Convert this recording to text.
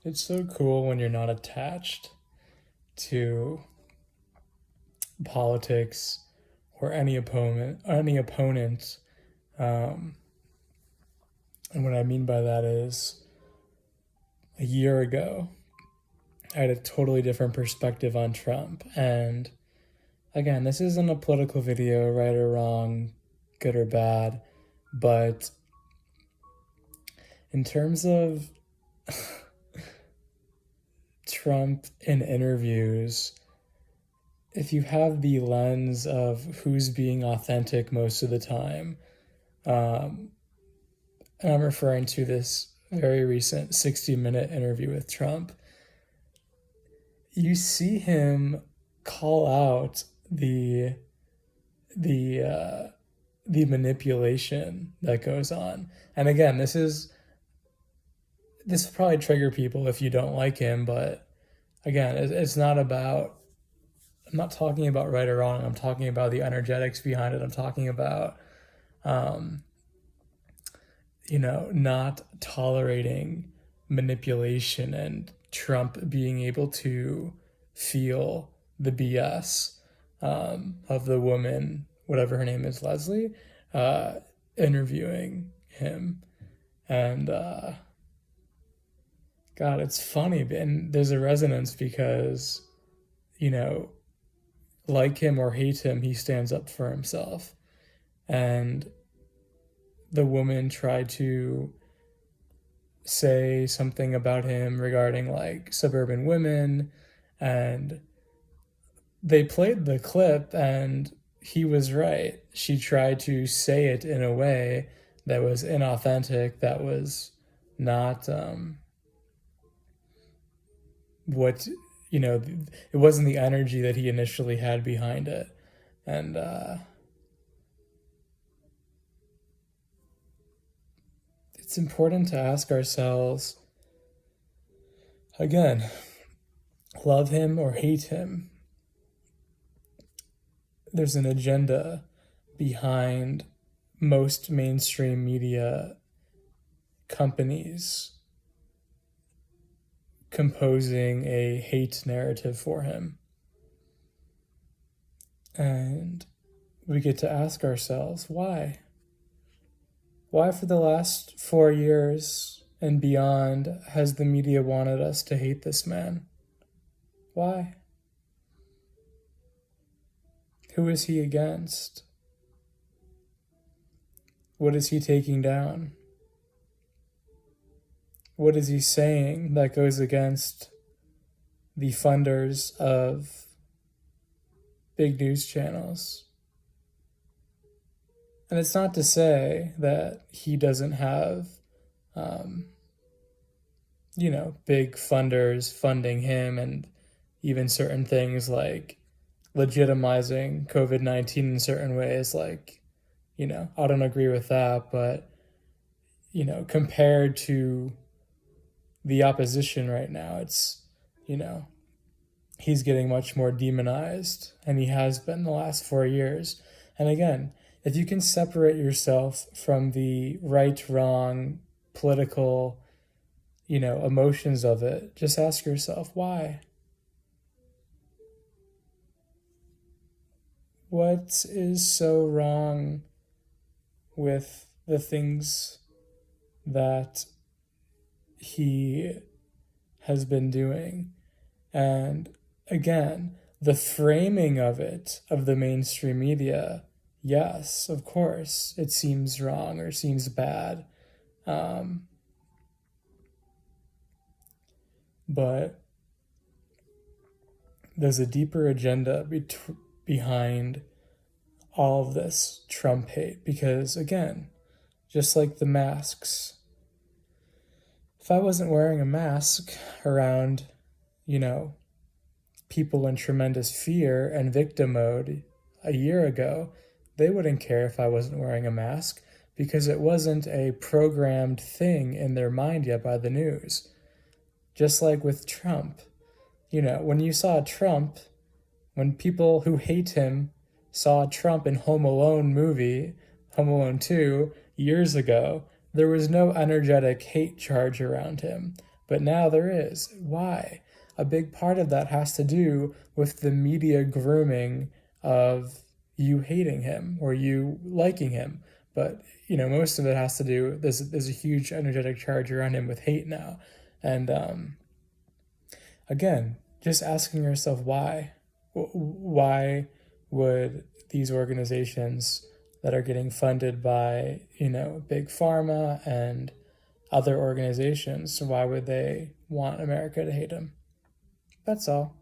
It's so cool when you're not attached to politics or any opponent. Um, and what I mean by that is a year ago, I had a totally different perspective on Trump. And again, this isn't a political video, right or wrong, good or bad. But in terms of Trump in interviews, if you have the lens of who's being authentic most of the time, um, and I'm referring to this very recent 60-minute interview with Trump, you see him call out the the manipulation that goes on. And again, this will probably trigger people if you don't like him, but again, it's not about. I'm not talking about right or wrong. I'm talking about the energetics behind it. I'm talking about, um, not tolerating manipulation and Trump being able to feel the BS of the woman, whatever her name is, Leslie, uh, interviewing him. And God, it's funny. And there's a resonance because, you know, like him or hate him, he stands up for himself. And the woman tried to say something about him regarding like suburban women, and they played the clip, and he was right. She tried to say it in a way that was inauthentic, that was not what, it wasn't the energy that he initially had behind it. And it's important to ask ourselves again, love him or hate him, there's an agenda behind most mainstream media companies composing a hate narrative for him. And we get to ask ourselves, why? Why, for the last 4 years and beyond, has the media wanted us to hate this man? Why? Who is he against? What is he taking down? What is he saying that goes against the funders of big news channels? And it's not to say that he doesn't have, um, big funders funding him, and even certain things like legitimizing COVID-19 in certain ways. Like, I don't agree with that, but, compared to the opposition right now, it's, you know, he's getting much more demonized, and he has been the last 4 years. And again, if you can separate yourself from the right, wrong, political, emotions of it, just ask yourself why. What is so wrong with the things that he has been doing? And again, the framing of it, of the mainstream media, yes, of course, it seems wrong or seems bad. Um, but there's a deeper agenda behind all of this Trump hate. Because again, just like the masks, if I wasn't wearing a mask around, you know, people in tremendous fear and victim mode a year ago, they wouldn't care if I wasn't wearing a mask because it wasn't a programmed thing in their mind yet by the news. Just like with Trump. When you saw Trump, when people who hate him saw Trump in Home Alone movie, Home Alone 2, years ago, there was no energetic hate charge around him. But now there is. Why? A big part of that has to do with the media grooming of you hating him or you liking him. But most of it has to do. There's a huge energetic charge around him with hate now, and again, just asking yourself why. Why would these organizations that are getting funded by big pharma and other organizations, why would they want America to hate them? That's all.